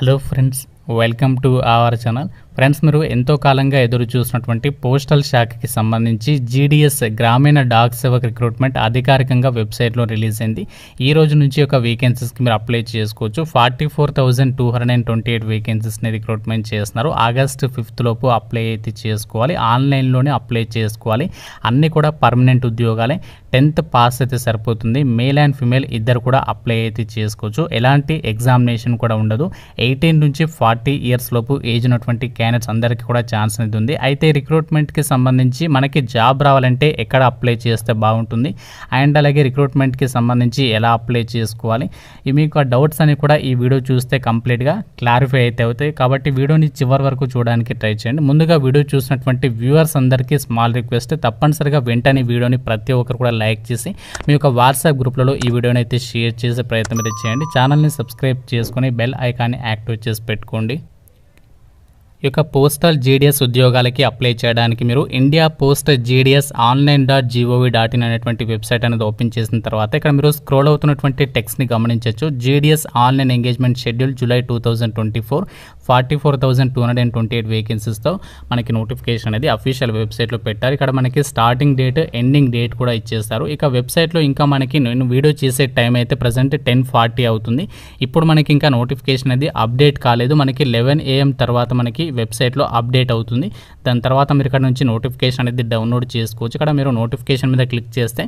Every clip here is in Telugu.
Hello friends, welcome to our channel. Friends, మీరు ఎంతో కాలంగా ఎదురు చూసినటువంటి పోస్టల్ శాఖకి సంబంధించి జీడీఎస్ గ్రామీణ డాక్ సేవక్ రిక్రూట్మెంట్ అధికారికంగా వెబ్సైట్లో రిలీజ్ అయింది. ఈ రోజు నుంచి ఒక వేకెన్సీస్కి మీరు అప్లై చేసుకోవచ్చు. 44,228 వేకెన్సీస్ని రిక్రూట్మెంట్ చేస్తున్నారు. ఆగస్టు 5th లోపు అప్లై అయితే చేసుకోవాలి. ఆన్లైన్లోనే అప్లై చేసుకోవాలి. అన్నీ కూడా పర్మనెంట్ ఉద్యోగాలే. 10th పాస్ అయితే సరిపోతుంది. మేల్ అండ్ ఫిమేల్ ఇద్దరు కూడా అప్లై అయితే చేసుకోవచ్చు. ఎలాంటి ఎగ్జామినేషన్ కూడా ఉండదు. 18 నుంచి 40 ఇయర్స్ లోపు ఏజ్ ఉన్నటువంటి క్యాండిడేట్స్ అందరికీ కూడా ఛాన్స్ అనేది ఉంది. అయితే రిక్రూట్మెంట్కి సంబంధించి మనకి జాబ్ రావాలంటే ఎక్కడ అప్లై చేస్తే బాగుంటుంది, అండ్ అలాగే రిక్రూట్మెంట్కి సంబంధించి ఎలా అప్లై చేసుకోవాలి, మీకు ఆ డౌట్స్ అని కూడా ఈ వీడియో చూస్తే కంప్లీట్గా క్లారిఫై అయితే అవుతాయి. కాబట్టి వీడియోని చివరి వరకు చూడడానికి ట్రై చేయండి. ముందుగా వీడియో చూసినటువంటి వ్యూవర్స్ అందరికీ స్మాల్ రిక్వెస్ట్, తప్పనిసరిగా వెంటనే వీడియోని ప్రతి ఒక్కరు కూడా లైక్ చేసి మీ యొక్క వాట్సాప్ గ్రూప్లలో ఈ వీడియోని అయితే షేర్ చేసే ప్రయత్నం అయితే చేయండి. ఛానల్ని సబ్స్క్రైబ్ చేసుకొని బెల్ ఐకాన్ని యాక్టివేట్ చేసి పెట్టుకోండి. ఈ యొక్క పోస్టల్ జీడీఎస్ ఉద్యోగాలకి అప్లై చేయడానికి మీరు ఇండియా పోస్ట్ జీడీఎస్ online.gov.in అనేటువంటి వెబ్సైట్ అనేది ఓపెన్ చేసిన తర్వాత ఇక్కడ మీరు స్క్రోల్ అవుతున్నటువంటి టెక్స్ట్ని గమనించవచ్చు. GDS online engagement schedule July 2024 44,228 వేకెన్సీస్తో మనకి నోటిఫికేషన్ అనేది అఫీషియల్ వెబ్సైట్లో పెట్టారు. ఇక్కడ మనకి స్టార్టింగ్ డేట్, ఎండింగ్ డేట్ కూడా ఇచ్చేస్తారు. ఇక వెబ్సైట్లో ఇంకా మనకి నేను వీడియో చేసే టైం అయితే ప్రజెంట్ 10:40 అవుతుంది. ఇప్పుడు మనకి ఇంకా నోటిఫికేషన్ అనేది అప్డేట్ కాలేదు. మనకి 11 AM తర్వాత మనకి వెబ్సైట్లో అప్డేట్ అవుతుంది. దాని తర్వాత మీరు ఇక్కడ నుంచి నోటిఫికేషన్ అనేది డౌన్లోడ్ చేసుకోవచ్చు. ఇక్కడ మీరు నోటిఫికేషన్ మీద క్లిక్ చేస్తే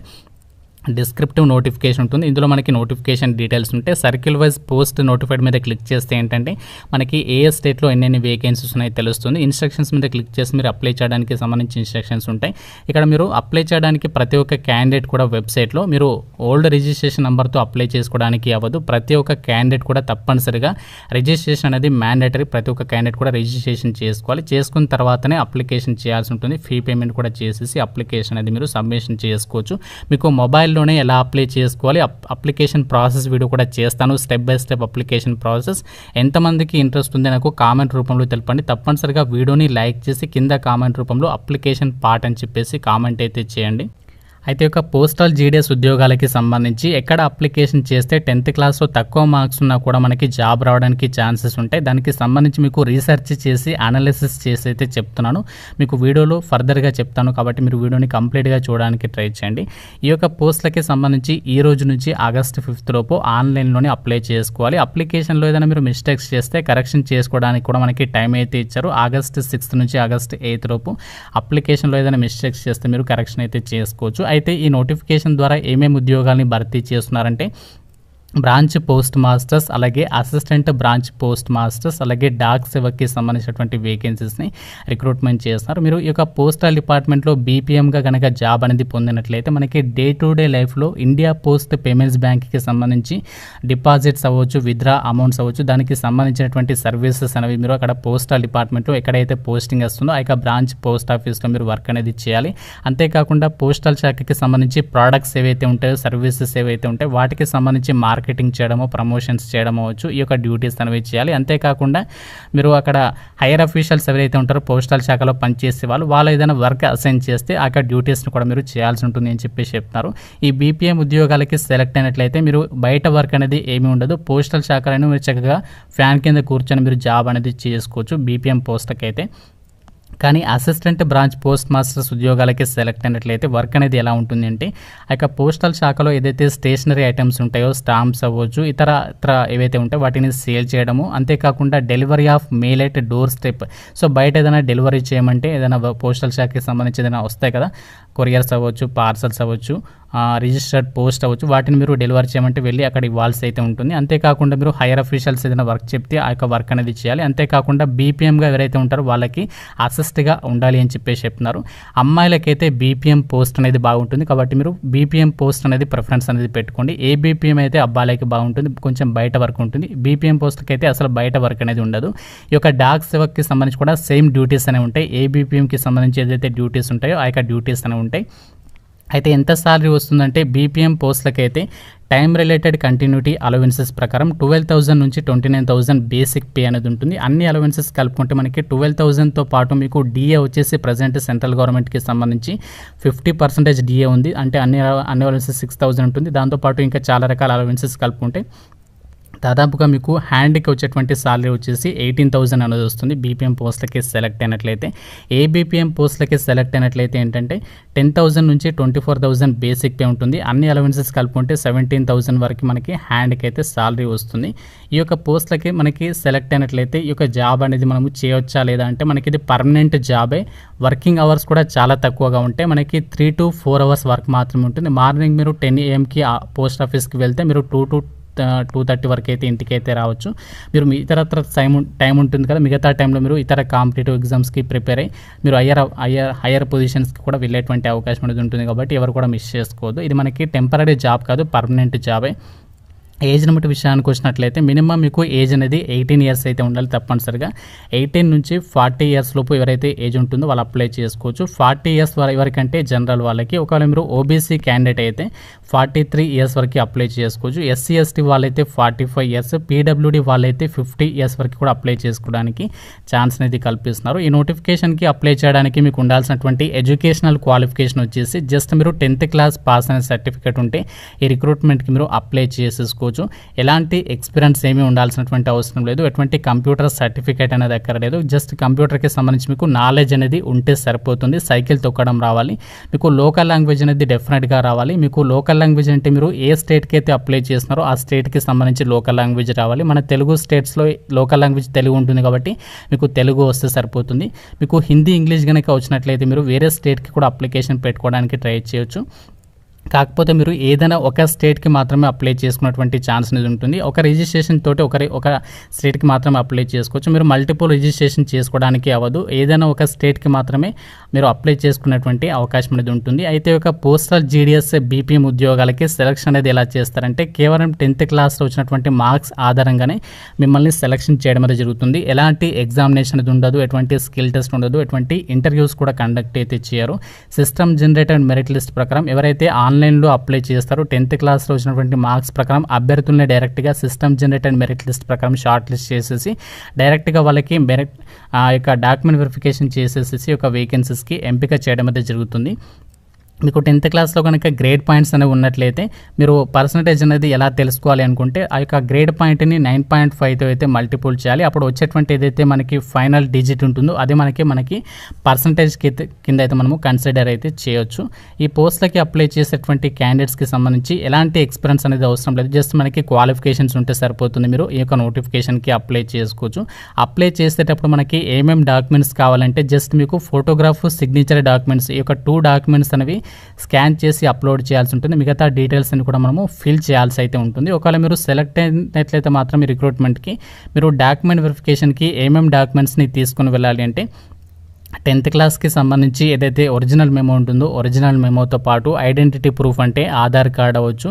డిస్క్రిప్టివ్ నోటిఫికేషన్ ఉంటుంది. ఇందులో మనకి నోటిఫికేషన్ డీటెయిల్స్ ఉంటాయి. సర్కిల్ వైజ్ పోస్ట్ నోటిఫైడ్ మీద క్లిక్ చేస్తే ఏంటంటే మనకి ఏ స్టేట్లో ఎన్ని వేకెన్సీస్ ఉన్నాయో తెలుస్తుంది. ఇన్స్ట్రక్షన్స్ మీద క్లిక్ చేసి మీరు అప్లై చేయడానికి సంబంధించి ఇన్స్ట్రక్షన్స్ ఉంటాయి. ఇక్కడ మీరు అప్లై చేయడానికి ప్రతి ఒక్క క్యాండిడేట్ కూడా వెబ్సైట్లో మీరు ఓల్డ్ రిజిస్ట్రేషన్ నెంబర్తో అప్లై చేసుకోవడానికి అవ్వదు. ప్రతి ఒక్క క్యాండిడేట్ కూడా తప్పనిసరిగా రిజిస్ట్రేషన్ అనేది మ్యాండేటరీ. ప్రతి ఒక్క క్యాండిడేట్ కూడా రిజిస్ట్రేషన్ చేసుకోవాలి. చేసుకున్న తర్వాతనే అప్లికేషన్ చేయాల్సి ఉంటుంది. ఫీ పేమెంట్ కూడా చేసేసి అప్లికేషన్ అనేది మీరు సబ్మిషన్ చేసుకోవచ్చు. మీకు మొబైల్ ఎలా అప్లై చేసుకోవాలి, అప్లికేషన్ ప్రాసెస్ వీడియో కూడా చేస్తాను. Step by step application process. ఎంతమందికి ఇంట్రెస్ట్ ఉంది నాకు కామెంట్ రూపంలో తెలపండి. తప్పనిసరిగా వీడియోని లైక్ చేసి కింద కామెంట్ రూపంలో అప్లికేషన్ పార్ట్ అని చెప్పేసి కామెంట్ అయితే చేయండి. అయితే ఒక పోస్టల్ జీడీఎస్ ఉద్యోగాలకి సంబంధించి ఎక్కడ అప్లికేషన్ చేస్తే 10th క్లాస్లో తక్కువ మార్క్స్ ఉన్నా కూడా మనకి జాబ్ రావడానికి ఛాన్సెస్ ఉంటాయి. దానికి సంబంధించి మీకు రీసెర్చ్ చేసి అనాలిసిస్ చేసి అయితే చెప్తున్నాను. మీకు వీడియోలో ఫర్దర్గా చెప్తాను. కాబట్టి మీరు వీడియోని కంప్లీట్గా చూడడానికి ట్రై చేయండి. ఈ యొక్క పోస్టులకి సంబంధించి ఈ రోజు నుంచి ఆగస్టు 5th లోపు ఆన్లైన్లోనే అప్లై చేసుకోవాలి. అప్లికేషన్లో ఏదైనా మీరు మిస్టేక్స్ చేస్తే కరెక్షన్ చేసుకోవడానికి కూడా మనకి టైం అయితే ఇచ్చారు. ఆగస్టు 6th నుంచి ఆగస్టు 8th లోపు అప్లికేషన్లో ఏదైనా మిస్టేక్స్ చేస్తే మీరు కరెక్షన్ అయితే చేసుకోవచ్చు. అయితే ఈ నోటిఫికేషన్ ద్వారా ఏమేమి ఉద్యోగాల్ని భర్తీ చేస్తున్నారంటే బ్రాంచ్ పోస్ట్ మాస్టర్స్, అలాగే అసిస్టెంట్ బ్రాంచ్ పోస్ట్ మాస్టర్స్, అలాగే డాక్ సేవకి సంబంధించినటువంటి వేకెన్సీస్ని రిక్రూట్మెంట్ చేస్తున్నారు. మీరు ఈ యొక్క పోస్టల్ డిపార్ట్మెంట్లో బీపీఎంగా కనుక జాబ్ అనేది పొందినట్లయితే మనకి డే టు డే లైఫ్లో ఇండియా పోస్ట్ పేమెంట్స్ బ్యాంక్కి సంబంధించి డిపాజిట్స్ అవ్వచ్చు, విత్డ్రా అమౌంట్స్ అవ్వచ్చు, దానికి సంబంధించినటువంటి సర్వీసెస్ అనేవి మీరు అక్కడ పోస్టల్ డిపార్ట్మెంట్లో ఎక్కడైతే పోస్టింగ్ వస్తుందో ఆ యొక్క బ్రాంచ్ పోస్ట్ ఆఫీస్లో మీరు వర్క్ అనేది చేయాలి. అంతేకాకుండా పోస్టల్ శాఖకి సంబంధించి ప్రోడక్ట్స్ ఏవైతే ఉంటాయో, సర్వీసెస్ ఏవైతే ఉంటాయో వాటికి సంబంధించి మార్కెటింగ్ చేయడము, ప్రమోషన్స్ చేయడం అవ్వచ్చు, ఈ యొక్క డ్యూటీస్ అనేవి చేయాలి. అంతేకాకుండా మీరు అక్కడ హైయర్ అఫీషియల్స్ ఎవరైతే ఉంటారో పోస్టల్ శాఖలో పనిచేసే వాళ్ళు ఏదైనా వర్క్ అసైన్ చేస్తే ఆ యొక్క డ్యూటీస్ని కూడా మీరు చేయాల్సి ఉంటుంది అని చెప్పేసి చెప్తున్నారు. ఈ బీపీఎం ఉద్యోగాలకి సెలెక్ట్ అయినట్లయితే మీరు బయట వర్క్ అనేది ఏమీ ఉండదు. పోస్టల్ శాఖలను మీరు చక్కగా ఫ్యాన్ కింద కూర్చొని మీరు జాబ్ అనేది చేసుకోవచ్చు బీపీఎం పోస్ట్కి అయితే. కానీ అసిస్టెంట్ బ్రాంచ్ పోస్ట్ మాస్టర్స్ ఉద్యోగాలకి సెలెక్ట్ అయినట్లయితే వర్క్ అనేది ఎలా ఉంటుంది అంటే ఆ యొక్క పోస్టల్ శాఖలో ఏదైతే స్టేషనరీ ఐటమ్స్ ఉంటాయో, స్టాంప్స్ అవ్వచ్చు, ఇతర ఏవైతే ఉంటాయో వాటిని సేల్ చేయడము, అంతేకాకుండా delivery of mail at door step. So బయట ఏదైనా డెలివరీ చేయమంటే ఏదైనా పోస్టల్ శాఖకి సంబంధించి ఏదైనా వస్తాయి కదా, కొరియర్స్ అవ్వచ్చు, పార్సల్స్ అవ్వచ్చు, రిజిస్టర్డ్ పోస్ట్ అవ్వచ్చు, వాటిని మీరు డెలివరీ చేయమంటే వెళ్ళి అక్కడ ఇవ్వాల్సి అయితే ఉంటుంది. అంతేకాకుండా మీరు హైయర్ అఫీషియల్స్ ఏదైనా వర్క్ చెప్తే ఆ యొక్క వర్క్ అనేది చేయాలి. అంతేకాకుండా బీపీఎంగా ఎవరైతే ఉంటారో వాళ్ళకి అసిస్ట్గా ఉండాలి అని చెప్పేసి చెప్తున్నారు. అమ్మాయిలకైతే బీపీఎం పోస్ట్ అనేది బాగుంటుంది. కాబట్టి మీరు బీపీఎం పోస్ట్ అనేది ప్రిఫరెన్స్ అనేది పెట్టుకోండి. ఏ బీపీఎం అయితే అబ్బాయిలకి బాగుంటుంది, కొంచెం బయట వర్క్ ఉంటుంది. బీపీఎం పోస్ట్కి అయితే అసలు బయట వర్క్ అనేది ఉండదు. ఈ యొక్క డాక్ సేవక్కి సంబంధించి కూడా సేమ్ డ్యూటీస్ అనేవి ఉంటాయి. ఏ బీపీఎంకి సంబంధించి ఏదైతే డ్యూటీస్ ఉంటాయో ఆ యొక్క డ్యూటీస్ అనేవి ఉంటాయి. అయితే ఎంత సాలరీ వస్తుందంటే బీపీఎం పోస్టులకి అయితే టైమ్ రిలేటెడ్ కంటిన్యూటీ అలవెన్సెస్ ప్రకారం 12,000 నుంచి 29,000 బేసిక్ పే అనేది ఉంటుంది. అన్ని అలవెన్సెస్ కలుపుకుంటే మనకి 12,000తో పాటు మీకు డిఏ వచ్చేసి ప్రజెంట్ సెంట్రల్ గవర్నమెంట్కి సంబంధించి 50% డిఏ ఉంది. అంటే అన్ని అలవెన్సెస్ 6,000 ఉంటుంది. దాంతోపాటు ఇంకా చాలా రకాల అలవెన్సెస్ కలుపుకుంటే దాదాపుగా మీకు హ్యాండ్కి వచ్చేటువంటి సాలరీ వచ్చేసి 18,000 అనేది వస్తుంది బీపీఎం పోస్టులకి సెలెక్ట్ అయినట్లయితే. ఏ బీపీఎం పోస్టులకి సెలెక్ట్ అయినట్లయితే ఏంటంటే 10,000 నుంచి 24,000 బేసిక్ పే ఉంటుంది. అన్ని అలవెన్సెస్ కలుపుకుంటే 17,000 వరకు మనకి హ్యాండ్కి అయితే సాలరీ వస్తుంది. ఈ యొక్క పోస్టులకి మనకి సెలెక్ట్ అయినట్లయితే ఈ యొక్క జాబ్ అనేది మనము చేయవచ్చా లేదా అంటే మనకి ఇది పర్మనెంట్ జాబే. వర్కింగ్ అవర్స్ కూడా చాలా తక్కువగా ఉంటాయి. మనకి 3 to 4 అవర్స్ వర్క్ మాత్రమే ఉంటుంది. మార్నింగ్ మీరు 10 AM పోస్ట్ ఆఫీస్కి వెళ్తే మీరు 2 to 2:30 వరకు అయితే ఇంటికి అయితే రావచ్చు. మీరు ఇతరత్ర టైం ఉంటుంది కదా, మిగతా టైంలో మీరు ఇతర కాంపిటేటివ్ ఎగ్జామ్స్కి ప్రిపేర్ అయ్యి మీరు హయ్యర్ పొజిషన్స్కి కూడా వెళ్ళేటువంటి అవకాశం అనేది ఉంటుంది. కాబట్టి ఎవరు కూడా మిస్ చేసుకోవద్దు. ఇది మనకి టెంపరీ జాబ్ కాదు, పర్మనెంట్ జాబే. ఏజ్ లిమిట్ విషయానికి వచ్చినట్లయితే మినిమం మీకు ఏజ్ అనేది 18 years అయితే ఉండాలి తప్పనిసరిగా. 18 నుంచి 40 years లోపు ఎవరైతే ఏజ్ ఉంటుందో వాళ్ళు అప్లై చేసుకోవచ్చు. 40 years వరకంటే జనరల్ వాళ్ళకి. ఒకవేళ మీరు ఓబీసీ క్యాండిడేట్ అయితే 43 years వరకు అప్లై చేసుకోవచ్చు. SC ST వాళ్ళైతే 45 years, పీడబ్ల్యూడి వాళ్ళైతే 50 years వరకు కూడా అప్లై చేసుకోవడానికి ఛాన్స్ అనేది కల్పిస్తున్నారు. ఈ నోటిఫికేషన్కి అప్లై చేయడానికి మీకు ఉండాల్సినటువంటి ఎడ్యుకేషనల్ క్వాలిఫికేషన్ వచ్చేసి జస్ట్ మీరు 10th class పాస్ అనే సర్టిఫికేట్ ఉంటే ఈ రిక్రూట్మెంట్కి మీరు అప్లై చేసేసుకోవచ్చు. ఎలాంటి ఎక్స్పీరియన్స్ ఏమీ ఉండాల్సినటువంటి అవసరం లేదు. ఎటువంటి కంప్యూటర్ సర్టిఫికేట్ అనేది ఎక్కడ లేదు. జస్ట్ కంప్యూటర్కి సంబంధించి మీకు నాలెడ్జ్ అనేది ఉంటే సరిపోతుంది. సైకిల్ తొక్కడం రావాలి. మీకు లోకల్ లాంగ్వేజ్ అనేది డెఫినెట్గా రావాలి. మీకు లోకల్ లాంగ్వేజ్ అంటే మీరు ఏ స్టేట్కి అయితే అప్లై చేస్తున్నారో ఆ స్టేట్కి సంబంధించి లోకల్ లాంగ్వేజ్ రావాలి. మన తెలుగు స్టేట్స్లో లోకల్ లాంగ్వేజ్ తెలుగు ఉంటుంది కాబట్టి మీకు తెలుగు వస్తే సరిపోతుంది. మీకు హిందీ ఇంగ్లీష్ కనుక వచ్చినట్లయితే మీరు వేరే స్టేట్కి కూడా అప్లికేషన్ పెట్టుకోవడానికి ట్రై చేయొచ్చు. కాకపోతే మీరు ఏదైనా ఒక స్టేట్కి మాత్రమే అప్లై చేసుకున్నటువంటి ఛాన్స్ అనేది ఉంటుంది. ఒక రిజిస్ట్రేషన్ తోటి ఒక స్టేట్కి మాత్రమే అప్లై చేసుకోవచ్చు. మీరు మల్టిపుల్ రిజిస్ట్రేషన్ చేసుకోవడానికి అవ్వదు. ఏదైనా ఒక స్టేట్కి మాత్రమే మీరు అప్లై చేసుకున్నటువంటి అవకాశం అనేది ఉంటుంది. అయితే ఒక పోస్టల్ జీడీఎస్ బీపీఎం ఉద్యోగాలకి సెలక్షన్ అనేది ఎలా చేస్తారంటే కేవలం 10th classలో వచ్చినటువంటి మార్క్స్ ఆధారంగానే మిమ్మల్ని సెలక్షన్ చేయడం అనేది జరుగుతుంది. ఎలాంటి ఎగ్జామినేషన్ అనేది ఉండదు, ఎటువంటి స్కిల్ టెస్ట్ ఉండదు, ఎటువంటి ఇంటర్వ్యూస్ కూడా కండక్ట్ అయితే చేయరు. సిస్టమ్ జనరేటెడ్ మెరిట్ లిస్ట్ ప్రకారం ఎవరైతే ఆన్లైన్లో అప్లై చేస్తారు 10th classలో వచ్చినటువంటి మార్క్స్ ప్రకారం అభ్యర్థుల్ని డైరెక్ట్గా సిస్టమ్ జనరేటెడ్ మెరిట్ లిస్ట్ ప్రకారం షార్ట్ లిస్ట్ చేసేసి డైరెక్ట్గా వాళ్ళకి మెరిట్ యొక్క డాక్యుమెంట్ వెరిఫికేషన్ చేసేసి ఒక వేకెన్సీస్కి ఎంపిక చేయడం అయితే జరుగుతుంది. మీకు 10th classలో కనుక గ్రేడ్ పాయింట్స్ అనేవి ఉన్నట్లయితే మీరు పర్సంటేజ్ అనేది ఎలా తెలుసుకోవాలి అనుకుంటే ఆ యొక్క గ్రేడ్ పాయింట్ని 9.5తో అయితే మల్టిపుల్ చేయాలి. అప్పుడు వచ్చేటువంటి ఏదైతే మనకి ఫైనల్ డిజిట్ ఉంటుందో అది మనకి పర్సంటేజ్ కింద అయితే మనము కన్సిడర్ అయితే చేయొచ్చు. ఈ పోస్ట్లకి అప్లై చేసేటువంటి క్యాండిడేట్స్కి సంబంధించి ఎలాంటి ఎక్స్పీరియన్స్ అనేది అవసరం లేదు. జస్ట్ మనకి క్వాలిఫికేషన్స్ ఉంటే సరిపోతుంది. మీరు ఈ యొక్క నోటిఫికేషన్కి అప్లై చేసుకోవచ్చు. అప్లై చేసేటప్పుడు మనకి ఏమేమి డాక్యుమెంట్స్ కావాలంటే జస్ట్ మీకు ఫోటోగ్రాఫ్, సిగ్నేచర్ డాక్యుమెంట్స్, ఈ యొక్క 2 డాక్యుమెంట్స్ అనేవి స్కాన్ చేసి అప్లోడ్ చేయాల్సి ఉంటుంది. మిగతా డీటెయిల్స్ అని కూడా మనము ఫిల్ చేయాల్సి అయితే ఉంటుంది. ఒకవేళ మీరు సెలెక్ట్ అయినట్లయితే మాత్రం ఈ రిక్రూట్మెంట్కి మీరు డాక్యుమెంట్ వెరిఫికేషన్కి ఏమేమి డాక్యుమెంట్స్ని తీసుకుని వెళ్ళాలి అంటే 10th classకి సంబంధించి ఏదైతే ఒరిజినల్ మెమో ఉంటుందో ఒరిజినల్ మెమోతో పాటు ఐడెంటిటీ ప్రూఫ్ అంటే ఆధార్ కార్డ్ అవ్వచ్చు,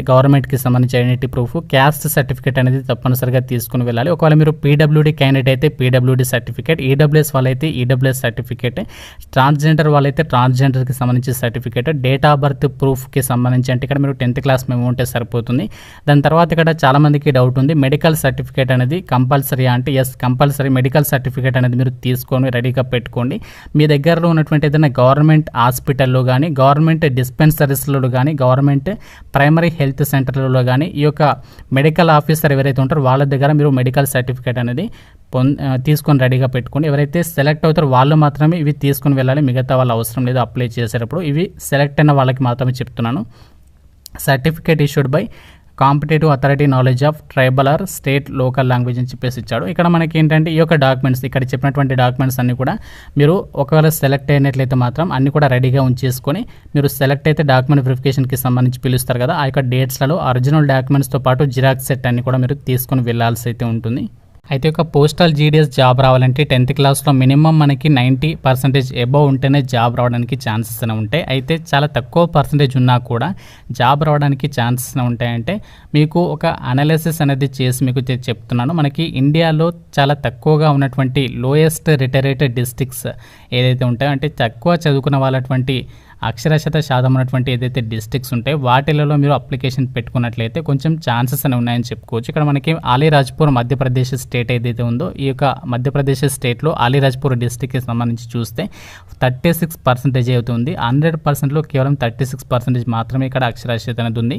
గవర్నమెంట్కి సంబంధించి ఐడెంటిటీ ప్రూఫ్, క్యాస్ట్ సర్టిఫికేట్ అనేది తప్పనిసరిగా తీసుకుని వెళ్ళాలి. ఒకవేళ మీరు పీడబ్ల్యూడి క్యాండిడేట్ అయితే పీడబ్ల్యూడి సర్టిఫికేట్, ఈడబ్ల్యూఎస్ వాళ్ళైతే ఈడబ్ల్యూఎస్ సర్టిఫికేట్, ట్రాన్స్జెండర్ వాళ్ళైతే ట్రాన్స్జెండర్కి సంబంధించి సర్టిఫికేట్, డేట్ ఆఫ్ బర్త్ ప్రూఫ్కి సంబంధించి అంటే ఇక్కడ మీరు 10th class మెమో ఉంటే సరిపోతుంది. దాని తర్వాత ఇక్కడ చాలామందికి డౌట్ ఉంది, మెడికల్ సర్టిఫికేట్ అనేది కంపల్సరీ అంటే ఎస్ కంపల్సరీ మెడికల్ సర్టిఫికేట్ అనేది మీరు తీసుకొని రెడీగా పెట్టుకోండి. మీ దగ్గరలో ఉన్నటువంటి ఏదైనా గవర్నమెంట్ హాస్పిటల్లో కానీ, గవర్నమెంట్ డిస్పెన్సరీస్లో కానీ, గవర్నమెంట్ ప్రైమరీ హెల్త్ సెంటర్లలో కానీ ఈ యొక్క మెడికల్ ఆఫీసర్ ఎవరైతే ఉంటారో వాళ్ళ దగ్గర మీరు మెడికల్ సర్టిఫికేట్ అనేది తీసుకొని రెడీగా పెట్టుకోండి. ఎవరైతే సెలెక్ట్ అవుతారో వాళ్ళు మాత్రమే ఇవి తీసుకొని వెళ్ళాలి. మిగతా వాళ్ళు అవసరం లేదు అప్లై చేసేటప్పుడు. ఇవి సెలెక్ట్ అయిన వాళ్ళకి మాత్రమే చెప్తున్నాను. Certificate issued by competitive authority knowledge of tribal or state local language అని చెప్పేసి ఇచ్చాడు. ఇక్కడ మనకి ఏంటంటే ఈ యొక్క డాక్యుమెంట్స్ ఇక్కడ చెప్పినటువంటి డాక్యుమెంట్స్ అన్ని కూడా మీరు ఒకవేళ సెలెక్ట్ అయినట్లయితే మాత్రం అన్ని కూడా రెడీగా ఉంచేసుకొని మీరు సెలెక్ట్ అయితే డాక్యుమెంట్ వెరిఫికేషన్కి సంబంధించి పిలుస్తారు కదా ఆ యొక్క డేట్స్లలో ఒరిజినల్ డాక్యుమెంట్స్తో పాటు జిరాక్స్ సెట్ అన్ని కూడా మీరు తీసుకొని వెళ్ళాల్సి అయితే ఉంటుంది. అయితే ఒక పోస్టల్ జీడీఎస్ జాబ్ రావాలంటే 10th classలో మినిమం మనకి 90% అబవ్ ఉంటేనే జాబ్ రావడానికి ఛాన్సెస్ ఉంటాయి. అయితే చాలా తక్కువ పర్సంటేజ్ ఉన్నా కూడా జాబ్ రావడానికి ఛాన్సెస్ ఉంటాయంటే మీకు ఒక అనాలిసిస్ అనేది చేసి మీకు చెప్తున్నాను. మనకి ఇండియాలో చాలా తక్కువగా ఉన్నటువంటి లోయెస్ట్ రిటరేటెడ్ డిస్ట్రిక్ట్స్ ఏదైతే ఉంటాయో అంటే తక్కువ చదువుకున్న వాళ్ళటువంటి అక్షరాస్యత శాతం ఉన్నటువంటి ఏదైతే డిస్ట్రిక్ట్స్ ఉంటాయో వాటిలలో మీరు అప్లికేషన్ పెట్టుకున్నట్లయితే కొంచెం ఛాన్సెస్ అనేవి ఉన్నాయని చెప్పుకోవచ్చు. ఇక్కడ మనకి అలీరాజ్పూర్ మధ్యప్రదేశ్ స్టేట్ ఏదైతే ఉందో ఈ యొక్క మధ్యప్రదేశ్ స్టేట్లో అలీరాజ్పూర్ డిస్టిక్కి సంబంధించి చూస్తే 36% అవుతుంది. 100%లో కేవలం 36% మాత్రమే ఇక్కడ అక్షరాస్యత అనేది ఉంది.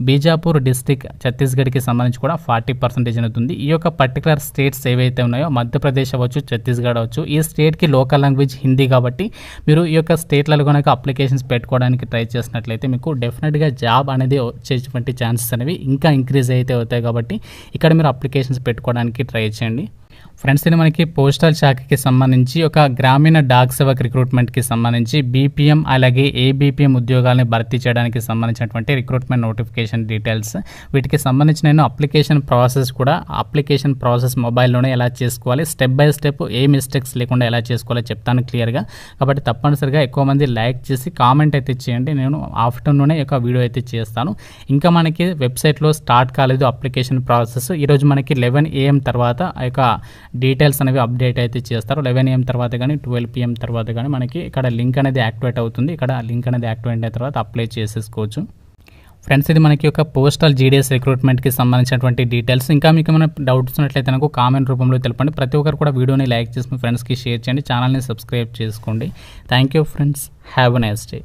బీజాపూర్ డిస్టిక్ ఛత్తీస్గఢ్కి సంబంధించి కూడా 40% అనేది ఉంది. ఈ యొక్క పర్టికులర్ స్టేట్స్ ఏవైతే ఉన్నాయో మధ్యప్రదేశ్ అవ్వచ్చు, ఛత్తీస్గఢ్ అవ్వచ్చు, ఈ స్టేట్కి లోకల్ లాంగ్వేజ్ హిందీ కాబట్టి మీరు ఈ యొక్క స్టేట్లలో కనుక అప్లికేషన్స్ పెట్టుకోవడానికి ట్రై చేసినట్లయితే మీకు డెఫినెట్గా జాబ్ అనేది వచ్చేటువంటి ఛాన్సెస్ అనేవి ఇంకా ఇంక్రీజ్ అయితే అవుతాయి. కాబట్టి ఇక్కడ మీరు అప్లికేషన్స్ పెట్టుకోవడానికి ట్రై చేయండి. ఫ్రెండ్స్, ఇది మనకి పోస్టల్ శాఖకి సంబంధించి ఒక గ్రామీణ డాక్ సేవక్ రిక్రూట్మెంట్కి సంబంధించి బీపీఎం అలాగే ఏబీపీఎం ఉద్యోగాలను భర్తీ చేయడానికి సంబంధించినటువంటి రిక్రూట్మెంట్ నోటిఫికేషన్ డీటెయిల్స్. వీటికి సంబంధించి నేను అప్లికేషన్ ప్రాసెస్ మొబైల్లోనే ఎలా చేసుకోవాలి, step by step A mistakes లేకుండా ఎలా చేసుకోవాలో చెప్తాను క్లియర్గా. కాబట్టి తప్పనిసరిగా ఎక్కువ మంది లైక్ చేసి కామెంట్ అయితే చేయండి. నేను ఆఫ్టర్నూనే ఒక వీడియో అయితే చేస్తాను. ఇంకా మనకి వెబ్సైట్లో స్టార్ట్ కాలేదు అప్లికేషన్ ప్రాసెస్. ఈరోజు మనకి 11 AM తర్వాత ఆ యొక్క డీటెయిల్స్ అనేవి అప్డేట్ అయితే చేస్తారు. 11 AM తర్వాత కానీ 12 PM తర్వాత కానీ మనకి ఇక్కడ లింక్ అనేది యాక్టివేట్ అవుతుంది. ఇక్కడ లింక్ అనేది యాక్టివేట్ అయిన తర్వాత అప్లై చేసేసుకోవచ్చు. ఫ్రెండ్స్, ఇది మనకి ఒక పోస్టల్ జీడీఎస్ రిక్రూట్మెంట్కి సంబంధించినటువంటి డీటెయిల్స్. ఇంకా మీకు ఏమైనా డౌట్స్ ఉన్నట్లయితే నాకు కామెంట్ రూపంలో తెలపండి. ప్రతి ఒక్కరు కూడా వీడియోని లైక్ చేసి మీ ఫ్రెండ్స్కి షేర్ చేయండి. ఛానల్ని సబ్స్క్రైబ్ చేసుకోండి. Thank you friends. Have a nice day.